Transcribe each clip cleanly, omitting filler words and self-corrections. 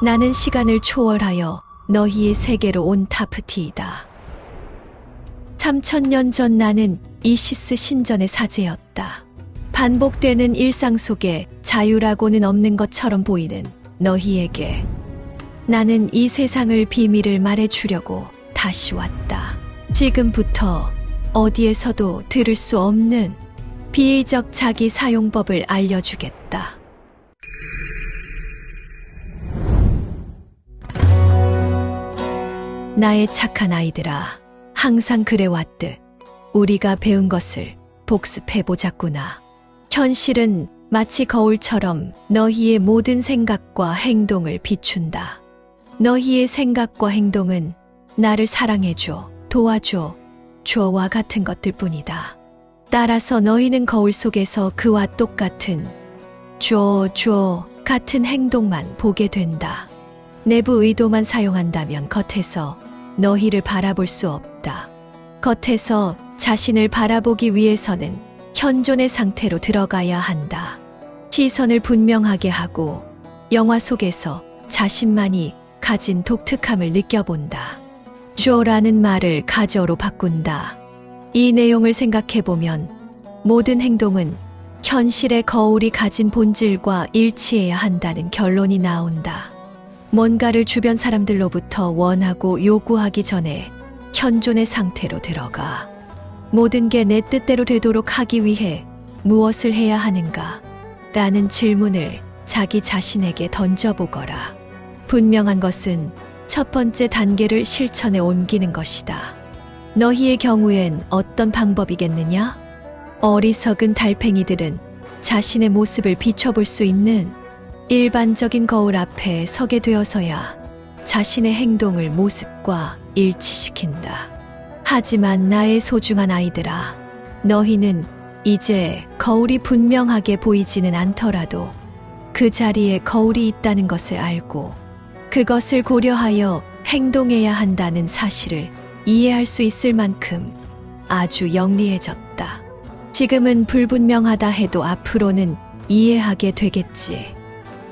나는 시간을 초월하여 너희의 세계로 온 타프티이다. 3000년 전 나는 이시스 신전의 사제였다. 반복되는 일상 속에 자유라고는 없는 것처럼 보이는 너희에게 나는 이 세상을 비밀을 말해주려고 다시 왔다. 지금부터 어디에서도 들을 수 없는 비의적 자기 사용법을 알려주겠다. 나의 착한 아이들아, 항상 그래왔듯 우리가 배운 것을 복습해보자꾸나. 현실은 마치 거울처럼 너희의 모든 생각과 행동을 비춘다. 너희의 생각과 행동은 나를 사랑해줘, 도와줘, 줘와 같은 것들 뿐이다. 따라서 너희는 거울 속에서 그와 똑같은 줘 같은 행동만 보게 된다. 내부 의도만 사용한다면 겉에서 너희를 바라볼 수 없다. 겉에서 자신을 바라보기 위해서는 현존의 상태로 들어가야 한다. 시선을 분명하게 하고 영화 속에서 자신만이 가진 독특함을 느껴본다. 줘라는 말을 가져로 바꾼다. 이 내용을 생각해보면 모든 행동은 현실의 거울이 가진 본질과 일치해야 한다는 결론이 나온다. 뭔가를 주변 사람들로부터 원하고 요구하기 전에 현존의 상태로 들어가. 모든 게 내 뜻대로 되도록 하기 위해 무엇을 해야 하는가? 라는 질문을 자기 자신에게 던져보거라. 분명한 것은 첫 번째 단계를 실천에 옮기는 것이다. 너희의 경우엔 어떤 방법이겠느냐? 어리석은 달팽이들은 자신의 모습을 비춰볼 수 있는 일반적인 거울 앞에 서게 되어서야 자신의 행동을 모습과 일치시킨다. 하지만 나의 소중한 아이들아, 너희는 이제 거울이 분명하게 보이지는 않더라도 그 자리에 거울이 있다는 것을 알고 그것을 고려하여 행동해야 한다는 사실을 이해할 수 있을 만큼 아주 영리해졌다. 지금은 불분명하다 해도 앞으로는 이해하게 되겠지.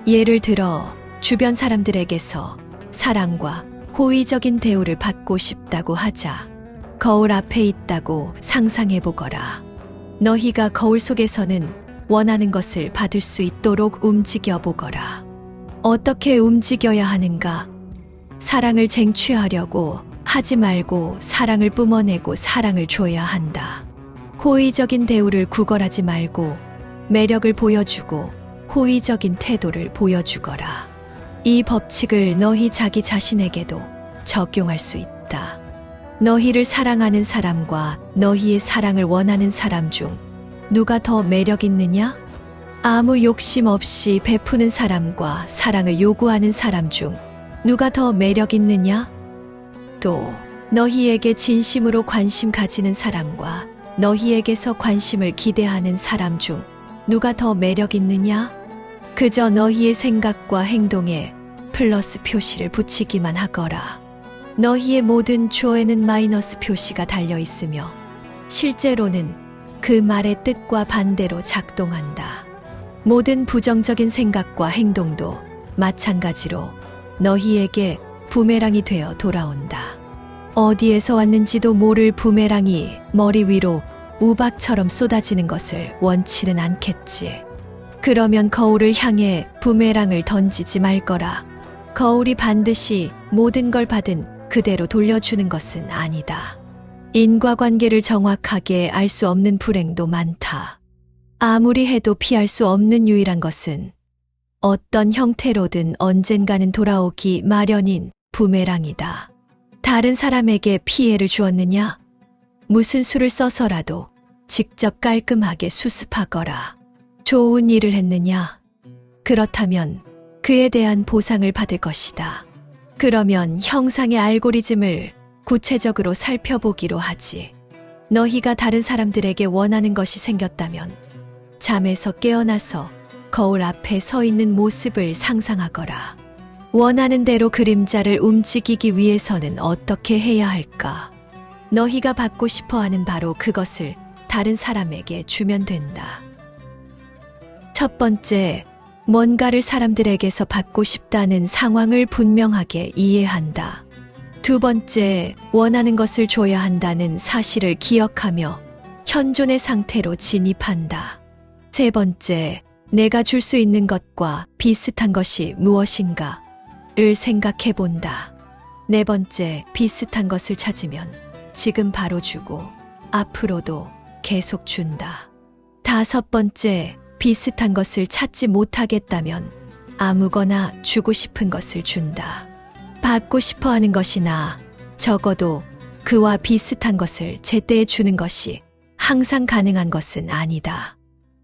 예를 들어 주변 사람들에게서 사랑과 호의적인 대우를 받고 싶다고 하자. 거울 앞에 있다고 상상해보거라. 너희가 거울 속에서는 원하는 것을 받을 수 있도록 움직여보거라. 어떻게 움직여야 하는가? 사랑을 쟁취하려고 하지 말고 사랑을 뿜어내고 사랑을 줘야 한다. 호의적인 대우를 구걸하지 말고 매력을 보여주고 호의적인 태도를 보여주거라. 이 법칙을 너희 자기 자신에게도 적용할 수 있다. 너희를 사랑하는 사람과 너희의 사랑을 원하는 사람 중 누가 더 매력 있느냐? 아무 욕심 없이 베푸는 사람과 사랑을 요구하는 사람 중 누가 더 매력 있느냐? 또 너희에게 진심으로 관심 가지는 사람과 너희에게서 관심을 기대하는 사람 중 누가 더 매력 있느냐? 그저 너희의 생각과 행동에 플러스 표시를 붙이기만 하거라. 너희의 모든 조에는 마이너스 표시가 달려 있으며 실제로는 그 말의 뜻과 반대로 작동한다. 모든 부정적인 생각과 행동도 마찬가지로 너희에게 부메랑이 되어 돌아온다. 어디에서 왔는지도 모를 부메랑이 머리 위로 우박처럼 쏟아지는 것을 원치는 않겠지. 그러면 거울을 향해 부메랑을 던지지 말거라. 거울이 반드시 모든 걸 받은 그대로 돌려주는 것은 아니다. 인과관계를 정확하게 알 수 없는 불행도 많다. 아무리 해도 피할 수 없는 유일한 것은 어떤 형태로든 언젠가는 돌아오기 마련인 부메랑이다. 다른 사람에게 피해를 주었느냐? 무슨 수를 써서라도 직접 깔끔하게 수습하거라. 좋은 일을 했느냐? 그렇다면 그에 대한 보상을 받을 것이다. 그러면 형상의 알고리즘을 구체적으로 살펴보기로 하지. 너희가 다른 사람들에게 원하는 것이 생겼다면 잠에서 깨어나서 거울 앞에 서 있는 모습을 상상하거라. 원하는 대로 그림자를 움직이기 위해서는 어떻게 해야 할까? 너희가 받고 싶어 하는 바로 그것을 다른 사람에게 주면 된다. 첫 번째, 뭔가를 사람들에게서 받고 싶다는 상황을 분명하게 이해한다. 두 번째, 원하는 것을 줘야 한다는 사실을 기억하며 현존의 상태로 진입한다. 세 번째, 내가 줄 수 있는 것과 비슷한 것이 무엇인가를 생각해 본다. 네 번째, 비슷한 것을 찾으면 지금 바로 주고 앞으로도 계속 준다. 다섯 번째, 비슷한 것을 찾지 못하겠다면 아무거나 주고 싶은 것을 준다. 받고 싶어 하는 것이나 적어도 그와 비슷한 것을 제때에 주는 것이 항상 가능한 것은 아니다.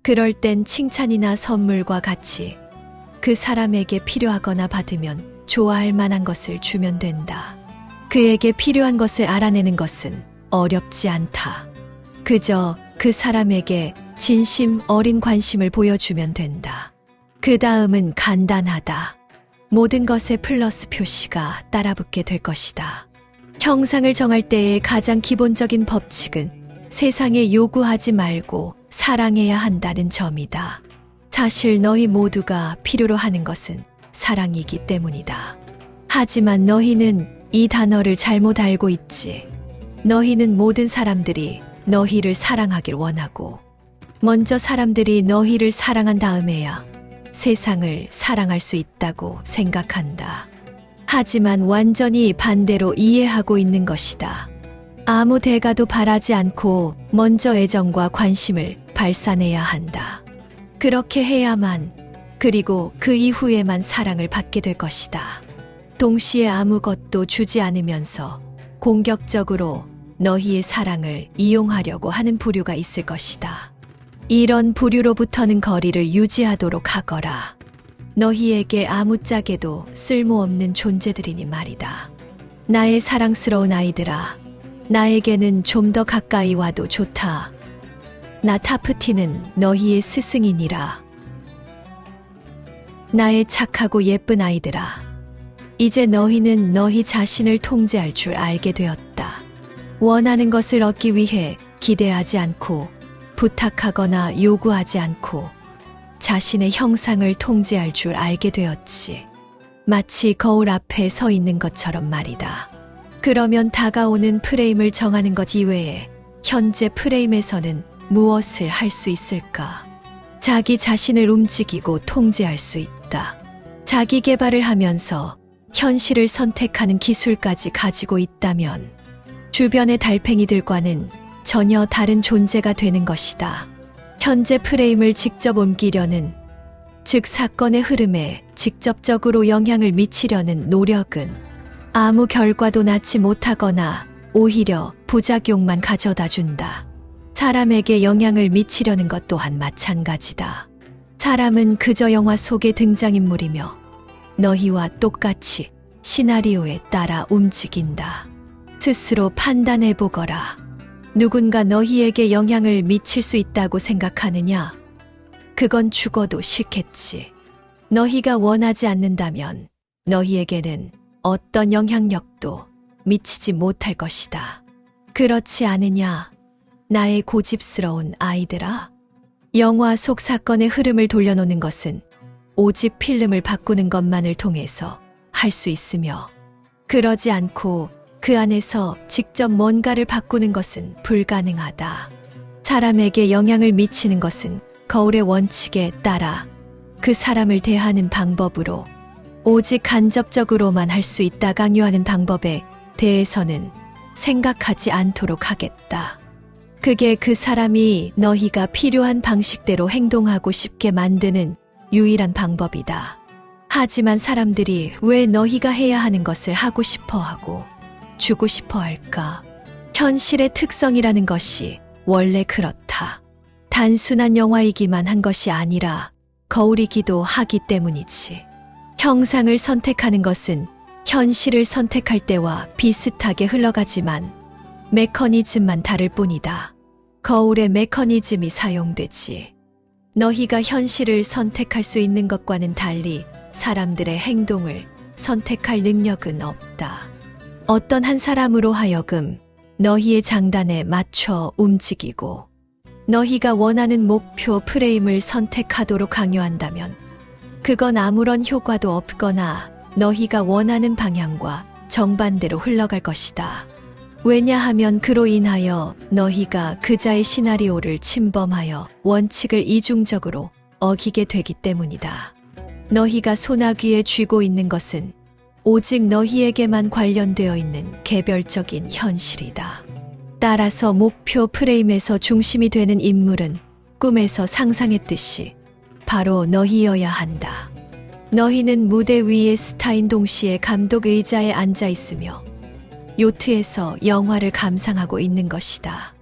그럴 땐 칭찬이나 선물과 같이 그 사람에게 필요하거나 받으면 좋아할 만한 것을 주면 된다. 그에게 필요한 것을 알아내는 것은 어렵지 않다. 그저 그 사람에게 진심 어린 관심을 보여주면 된다. 그 다음은 간단하다. 모든 것에 플러스 표시가 따라붙게 될 것이다. 형상을 정할 때의 가장 기본적인 법칙은 세상에 요구하지 말고 사랑해야 한다는 점이다. 사실 너희 모두가 필요로 하는 것은 사랑이기 때문이다. 하지만 너희는 이 단어를 잘못 알고 있지. 너희는 모든 사람들이 너희를 사랑하길 원하고 먼저 사람들이 너희를 사랑한 다음에야 세상을 사랑할 수 있다고 생각한다. 하지만 완전히 반대로 이해하고 있는 것이다. 아무 대가도 바라지 않고 먼저 애정과 관심을 발산해야 한다. 그렇게 해야만, 그리고 그 이후에만 사랑을 받게 될 것이다. 동시에 아무것도 주지 않으면서 공격적으로 너희의 사랑을 이용하려고 하는 부류가 있을 것이다. 이런 부류로부터는 거리를 유지하도록 하거라. 너희에게 아무짝에도 쓸모없는 존재들이니 말이다. 나의 사랑스러운 아이들아, 나에게는 좀 더 가까이 와도 좋다. 나 타프티는 너희의 스승이니라. 나의 착하고 예쁜 아이들아, 이제 너희는 너희 자신을 통제할 줄 알게 되었다. 원하는 것을 얻기 위해 기대하지 않고 부탁하거나 요구하지 않고 자신의 형상을 통제할 줄 알게 되었지. 마치 거울 앞에 서 있는 것처럼 말이다. 그러면 다가오는 프레임을 정하는 것 이외에 현재 프레임에서는 무엇을 할 수 있을까? 자기 자신을 움직이고 통제할 수 있다. 자기 개발을 하면서 현실을 선택하는 기술까지 가지고 있다면 주변의 달팽이들과는 전혀 다른 존재가 되는 것이다. 현재 프레임을 직접 옮기려는, 즉 사건의 흐름에 직접적으로 영향을 미치려는 노력은 아무 결과도 낳지 못하거나 오히려 부작용만 가져다 준다. 사람에게 영향을 미치려는 것 또한 마찬가지다. 사람은 그저 영화 속의 등장인물이며 너희와 똑같이 시나리오에 따라 움직인다. 스스로 판단해보거라. 누군가 너희에게 영향을 미칠 수 있다고 생각하느냐? 그건 죽어도 싫겠지. 너희가 원하지 않는다면 너희에게는 어떤 영향력도 미치지 못할 것이다. 그렇지 않으냐? 나의 고집스러운 아이들아. 영화 속 사건의 흐름을 돌려놓는 것은 오직 필름을 바꾸는 것만을 통해서 할 수 있으며, 그러지 않고 그 안에서 직접 뭔가를 바꾸는 것은 불가능하다. 사람에게 영향을 미치는 것은 거울의 원칙에 따라 그 사람을 대하는 방법으로 오직 간접적으로만 할 수 있다. 강요하는 방법에 대해서는 생각하지 않도록 하겠다. 그게 그 사람이 너희가 필요한 방식대로 행동하고 싶게 만드는 유일한 방법이다. 하지만 사람들이 왜 너희가 해야 하는 것을 하고 싶어 하고 주고 싶어 할까? 현실의 특성이라는 것이 원래 그렇다. 단순한 영화이기만 한 것이 아니라 거울이기도 하기 때문이지. 형상을 선택하는 것은 현실을 선택할 때와 비슷하게 흘러가지만 메커니즘만 다를 뿐이다. 거울의 메커니즘이 사용되지. 너희가 현실을 선택할 수 있는 것과는 달리 사람들의 행동을 선택할 능력은 없다. 어떤 한 사람으로 하여금 너희의 장단에 맞춰 움직이고 너희가 원하는 목표 프레임을 선택하도록 강요한다면 그건 아무런 효과도 없거나 너희가 원하는 방향과 정반대로 흘러갈 것이다. 왜냐하면 그로 인하여 너희가 그자의 시나리오를 침범하여 원칙을 이중적으로 어기게 되기 때문이다. 너희가 소나귀에 쥐고 있는 것은 오직 너희에게만 관련되어 있는 개별적인 현실이다. 따라서 목표 프레임에서 중심이 되는 인물은 꿈에서 상상했듯이 바로 너희여야 한다. 너희는 무대 위의 스타인 동시에 감독 의자에 앉아 있으며 요트에서 영화를 감상하고 있는 것이다.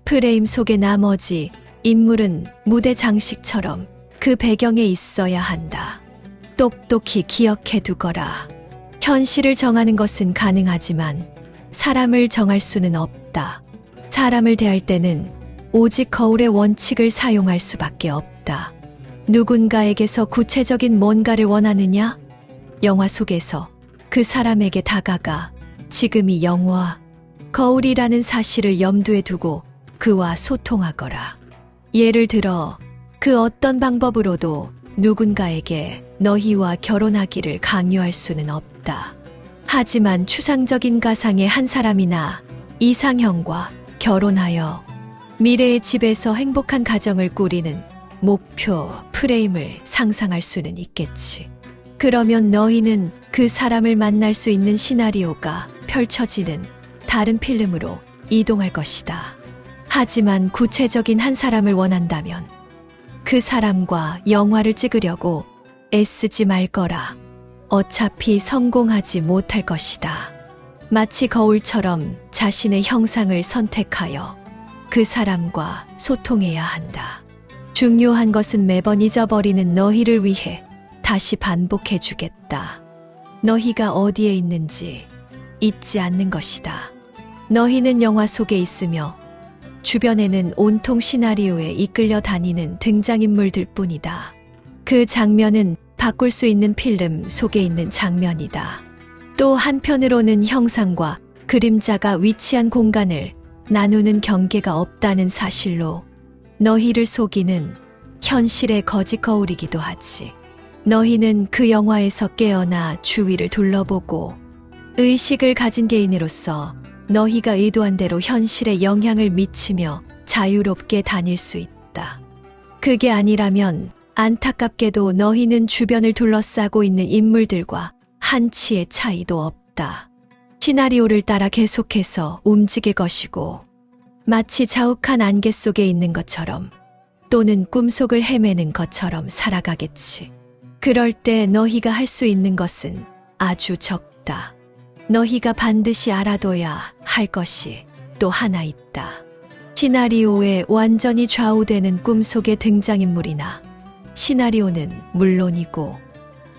프레임 속의 나머지 인물은 무대 장식처럼 그 배경에 있어야 한다. 똑똑히 기억해 두거라. 현실을 정하는 것은 가능하지만 사람을 정할 수는 없다. 사람을 대할 때는 오직 거울의 원칙을 사용할 수밖에 없다. 누군가에게서 구체적인 뭔가를 원하느냐? 영화 속에서 그 사람에게 다가가 지금이 영화, 거울이라는 사실을 염두에 두고 그와 소통하거라. 예를 들어 그 어떤 방법으로도 누군가에게 너희와 결혼하기를 강요할 수는 없다. 하지만 추상적인 가상의 한 사람이나 이상형과 결혼하여 미래의 집에서 행복한 가정을 꾸리는 목표 프레임을 상상할 수는 있겠지. 그러면 너희는 그 사람을 만날 수 있는 시나리오가 펼쳐지는 다른 필름으로 이동할 것이다. 하지만 구체적인 한 사람을 원한다면 그 사람과 영화를 찍으려고 애쓰지 말 거라. 어차피 성공하지 못할 것이다. 마치 거울처럼 자신의 형상을 선택하여 그 사람과 소통해야 한다. 중요한 것은 매번 잊어버리는 너희를 위해 다시 반복해 주겠다. 너희가 어디에 있는지 잊지 않는 것이다. 너희는 영화 속에 있으며 주변에는 온통 시나리오에 이끌려 다니는 등장인물들 뿐이다. 그 장면은 바꿀 수 있는 필름 속에 있는 장면이다. 또 한편으로는 형상과 그림자가 위치한 공간을 나누는 경계가 없다는 사실로 너희를 속이는 현실의 거짓 거울이기도 하지. 너희는 그 영화에서 깨어나 주위를 둘러보고 의식을 가진 개인으로서 너희가 의도한 대로 현실에 영향을 미치며 자유롭게 다닐 수 있다. 그게 아니라면 안타깝게도 너희는 주변을 둘러싸고 있는 인물들과 한치의 차이도 없다. 시나리오를 따라 계속해서 움직일 것이고 마치 자욱한 안개 속에 있는 것처럼 또는 꿈속을 헤매는 것처럼 살아가겠지. 그럴 때 너희가 할 수 있는 것은 아주 적다. 너희가 반드시 알아둬야 할 것이 또 하나 있다. 시나리오에 완전히 좌우되는 꿈속의 등장인물이나 시나리오는 물론이고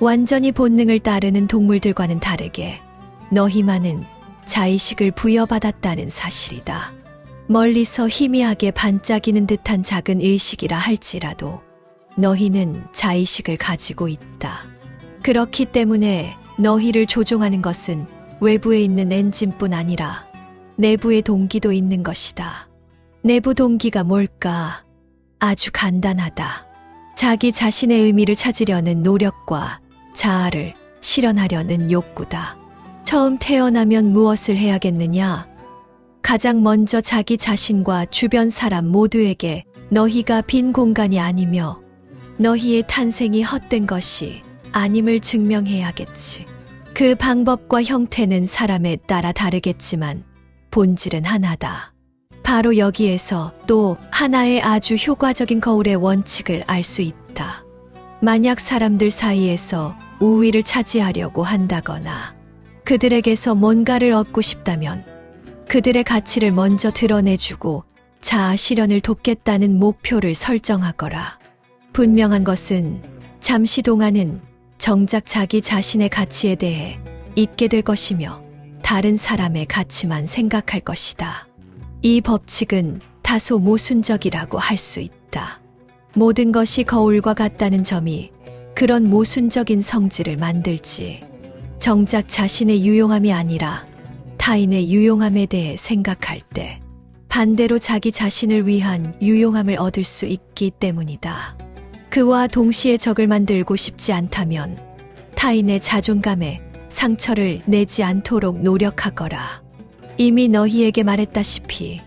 완전히 본능을 따르는 동물들과는 다르게 너희만은 자의식을 부여받았다는 사실이다. 멀리서 희미하게 반짝이는 듯한 작은 의식이라 할지라도 너희는 자의식을 가지고 있다. 그렇기 때문에 너희를 조종하는 것은 외부에 있는 엔진뿐 아니라 내부의 동기도 있는 것이다. 내부 동기가 뭘까? 아주 간단하다. 자기 자신의 의미를 찾으려는 노력과 자아를 실현하려는 욕구다. 처음 태어나면 무엇을 해야겠느냐? 가장 먼저 자기 자신과 주변 사람 모두에게 너희가 빈 공간이 아니며 너희의 탄생이 헛된 것이 아님을 증명해야겠지. 그 방법과 형태는 사람에 따라 다르겠지만 본질은 하나다. 바로 여기에서 또 하나의 아주 효과적인 거울의 원칙을 알 수 있다. 만약 사람들 사이에서 우위를 차지하려고 한다거나 그들에게서 뭔가를 얻고 싶다면 그들의 가치를 먼저 드러내주고 자아 실현을 돕겠다는 목표를 설정하거라. 분명한 것은 잠시 동안은 정작 자기 자신의 가치에 대해 잊게 될 것이며 다른 사람의 가치만 생각할 것이다. 이 법칙은 다소 모순적이라고 할 수 있다. 모든 것이 거울과 같다는 점이 그런 모순적인 성질을 만들지. 정작 자신의 유용함이 아니라 타인의 유용함에 대해 생각할 때 반대로 자기 자신을 위한 유용함을 얻을 수 있기 때문이다. 그와 동시에 적을 만들고 싶지 않다면 타인의 자존감에 상처를 내지 않도록 노력하거라. 이미 너희에게 말했다시피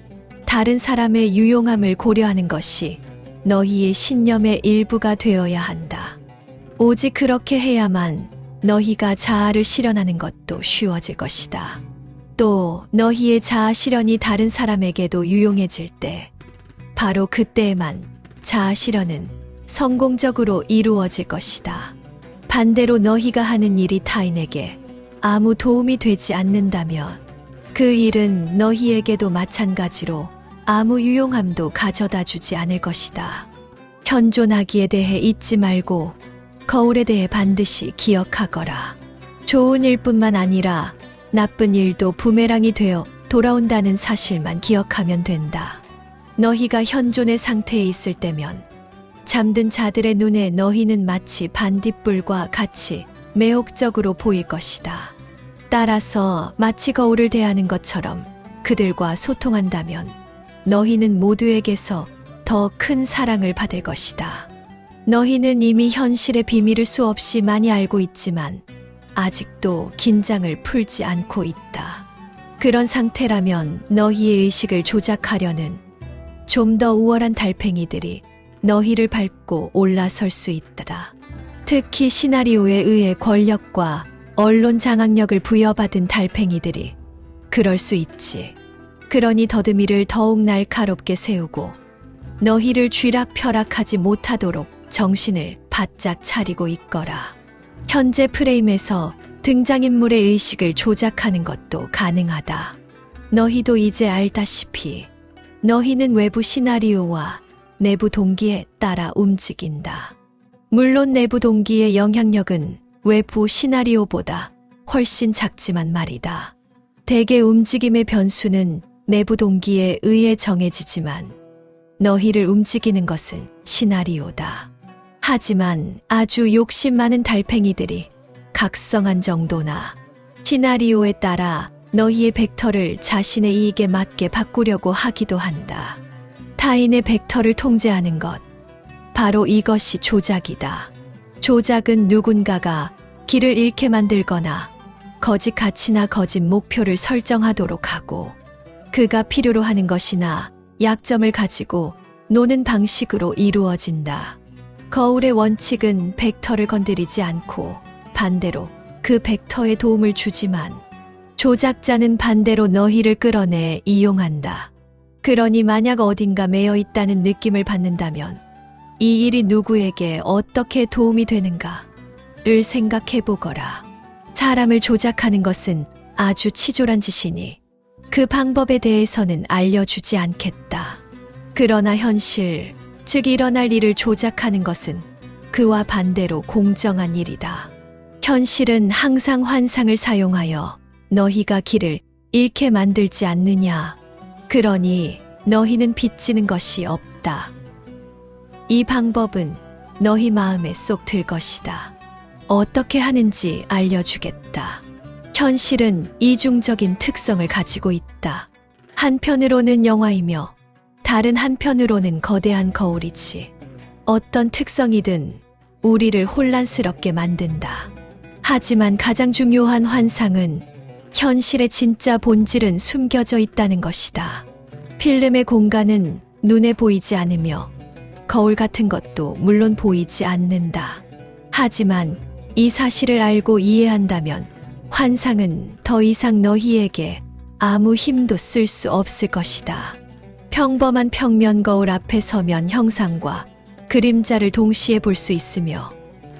다른 사람의 유용함을 고려하는 것이 너희의 신념의 일부가 되어야 한다. 오직 그렇게 해야만 너희가 자아를 실현하는 것도 쉬워질 것이다. 또 너희의 자아 실현이 다른 사람에게도 유용해질 때 바로 그때에만 자아 실현은 성공적으로 이루어질 것이다. 반대로 너희가 하는 일이 타인에게 아무 도움이 되지 않는다면 그 일은 너희에게도 마찬가지로 아무 유용함도 가져다 주지 않을 것이다. 현존하기에 대해 잊지 말고 거울에 대해 반드시 기억하거라. 좋은 일뿐만 아니라 나쁜 일도 부메랑이 되어 돌아온다는 사실만 기억하면 된다. 너희가 현존의 상태에 있을 때면 잠든 자들의 눈에 너희는 마치 반딧불과 같이 매혹적으로 보일 것이다. 따라서 마치 거울을 대하는 것처럼 그들과 소통한다면 너희는 모두에게서 더 큰 사랑을 받을 것이다. 너희는 이미 현실의 비밀을 수없이 많이 알고 있지만 아직도 긴장을 풀지 않고 있다. 그런 상태라면 너희의 의식을 조작하려는 좀 더 우월한 달팽이들이 너희를 밟고 올라설 수 있다. 특히 시나리오에 의해 권력과 언론 장악력을 부여받은 달팽이들이 그럴 수 있지. 그러니 더듬이를 더욱 날카롭게 세우고 너희를 쥐락펴락하지 못하도록 정신을 바짝 차리고 있거라. 현재 프레임에서 등장인물의 의식을 조작하는 것도 가능하다. 너희도 이제 알다시피 너희는 외부 시나리오와 내부 동기에 따라 움직인다. 물론 내부 동기의 영향력은 외부 시나리오보다 훨씬 작지만 말이다. 대개 움직임의 변수는 내부 동기에 의해 정해지지만 너희를 움직이는 것은 시나리오다. 하지만 아주 욕심 많은 달팽이들이 각성한 정도나 시나리오에 따라 너희의 벡터를 자신의 이익에 맞게 바꾸려고 하기도 한다. 타인의 벡터를 통제하는 것, 바로 이것이 조작이다. 조작은 누군가가 길을 잃게 만들거나 거짓 가치나 거짓 목표를 설정하도록 하고 그가 필요로 하는 것이나 약점을 가지고 노는 방식으로 이루어진다. 거울의 원칙은 벡터를 건드리지 않고 반대로 그 벡터에 도움을 주지만 조작자는 반대로 너희를 끌어내 이용한다. 그러니 만약 어딘가 매여 있다는 느낌을 받는다면 이 일이 누구에게 어떻게 도움이 되는가를 생각해 보거라. 사람을 조작하는 것은 아주 치졸한 짓이니 그 방법에 대해서는 알려주지 않겠다. 그러나 현실, 즉 일어날 일을 조작하는 것은 그와 반대로 공정한 일이다. 현실은 항상 환상을 사용하여 너희가 길을 잃게 만들지 않느냐. 그러니 너희는 빚지는 것이 없다. 이 방법은 너희 마음에 쏙 들 것이다. 어떻게 하는지 알려주겠다. 현실은 이중적인 특성을 가지고 있다. 한편으로는 영화이며 다른 한편으로는 거대한 거울이지. 어떤 특성이든 우리를 혼란스럽게 만든다. 하지만 가장 중요한 환상은 현실의 진짜 본질은 숨겨져 있다는 것이다. 필름의 공간은 눈에 보이지 않으며 거울 같은 것도 물론 보이지 않는다. 하지만 이 사실을 알고 이해한다면 환상은 더 이상 너희에게 아무 힘도 쓸 수 없을 것이다. 평범한 평면 거울 앞에 서면 형상과 그림자를 동시에 볼 수 있으며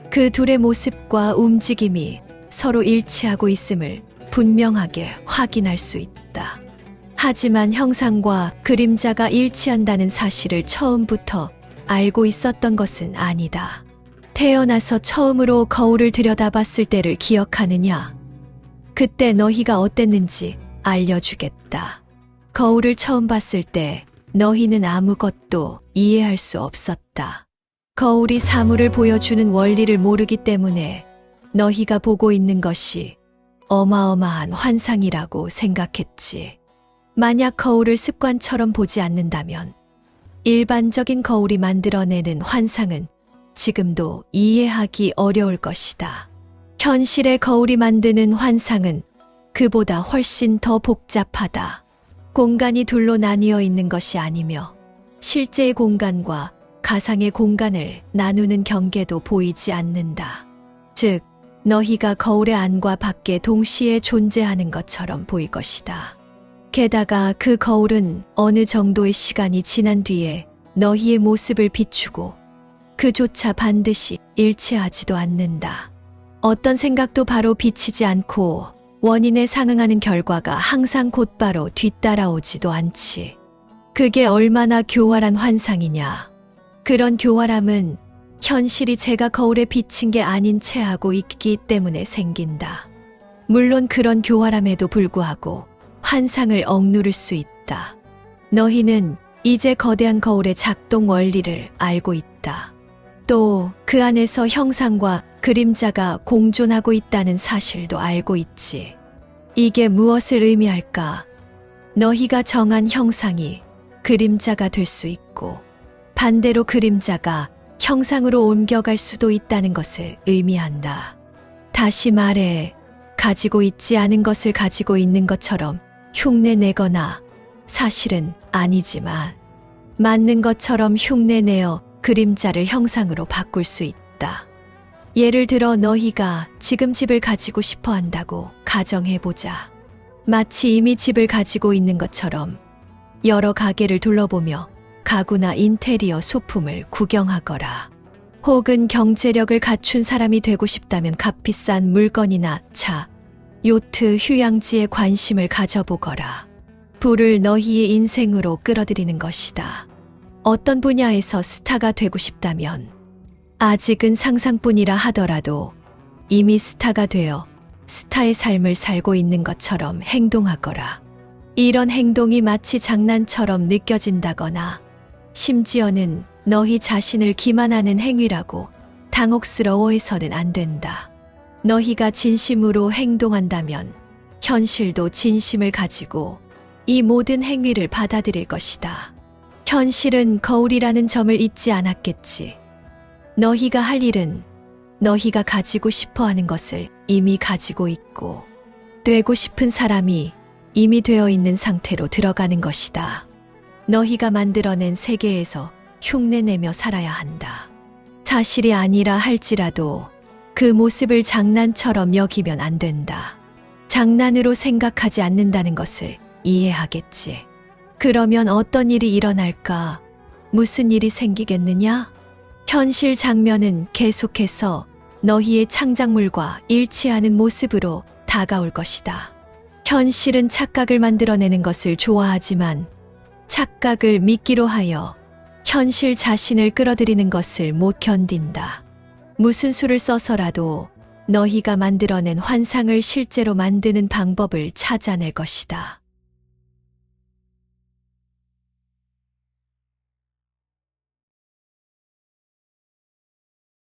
그 둘의 모습과 움직임이 서로 일치하고 있음을 분명하게 확인할 수 있다. 하지만 형상과 그림자가 일치한다는 사실을 처음부터 알고 있었던 것은 아니다. 태어나서 처음으로 거울을 들여다봤을 때를 기억하느냐? 그때 너희가 어땠는지 알려주겠다. 거울을 처음 봤을 때 너희는 아무것도 이해할 수 없었다. 거울이 사물을 보여주는 원리를 모르기 때문에 너희가 보고 있는 것이 어마어마한 환상이라고 생각했지. 만약 거울을 습관처럼 보지 않는다면 일반적인 거울이 만들어내는 환상은 지금도 이해하기 어려울 것이다. 현실의 거울이 만드는 환상은 그보다 훨씬 더 복잡하다. 공간이 둘로 나뉘어 있는 것이 아니며 실제의 공간과 가상의 공간을 나누는 경계도 보이지 않는다. 즉, 너희가 거울의 안과 밖에 동시에 존재하는 것처럼 보일 것이다. 게다가 그 거울은 어느 정도의 시간이 지난 뒤에 너희의 모습을 비추고 그조차 반드시 일치하지도 않는다. 어떤 생각도 바로 비치지 않고 원인에 상응하는 결과가 항상 곧바로 뒤따라오지도 않지. 그게 얼마나 교활한 환상이냐. 그런 교활함은 현실이 제가 거울에 비친 게 아닌 채 하고 있기 때문에 생긴다. 물론 그런 교활함에도 불구하고 환상을 억누를 수 있다. 너희는 이제 거대한 거울의 작동 원리를 알고 있다. 또 그 안에서 형상과 그림자가 공존하고 있다는 사실도 알고 있지. 이게 무엇을 의미할까? 너희가 정한 형상이 그림자가 될 수 있고 반대로 그림자가 형상으로 옮겨갈 수도 있다는 것을 의미한다. 다시 말해, 가지고 있지 않은 것을 가지고 있는 것처럼 흉내내거나 사실은 아니지만 맞는 것처럼 흉내내어 그림자를 형상으로 바꿀 수 있다. 예를 들어 너희가 지금 집을 가지고 싶어 한다고 가정해보자. 마치 이미 집을 가지고 있는 것처럼 여러 가게를 둘러보며 가구나 인테리어 소품을 구경하거라. 혹은 경제력을 갖춘 사람이 되고 싶다면 값비싼 물건이나 차, 요트, 휴양지에 관심을 가져보거라. 부를 너희의 인생으로 끌어들이는 것이다. 어떤 분야에서 스타가 되고 싶다면 아직은 상상뿐이라 하더라도 이미 스타가 되어 스타의 삶을 살고 있는 것처럼 행동하거라. 이런 행동이 마치 장난처럼 느껴진다거나 심지어는 너희 자신을 기만하는 행위라고 당혹스러워해서는 안 된다. 너희가 진심으로 행동한다면 현실도 진심을 가지고 이 모든 행위를 받아들일 것이다. 현실은 거울이라는 점을 잊지 않았겠지. 너희가 할 일은 너희가 가지고 싶어 하는 것을 이미 가지고 있고 되고 싶은 사람이 이미 되어 있는 상태로 들어가는 것이다. 너희가 만들어낸 세계에서 흉내내며 살아야 한다. 사실이 아니라 할지라도 그 모습을 장난처럼 여기면 안 된다. 장난으로 생각하지 않는다는 것을 이해하겠지. 그러면 어떤 일이 일어날까? 무슨 일이 생기겠느냐? 현실 장면은 계속해서 너희의 창작물과 일치하는 모습으로 다가올 것이다. 현실은 착각을 만들어내는 것을 좋아하지만 착각을 미끼로 하여 현실 자신을 끌어들이는 것을 못 견딘다. 무슨 수를 써서라도 너희가 만들어낸 환상을 실제로 만드는 방법을 찾아낼 것이다.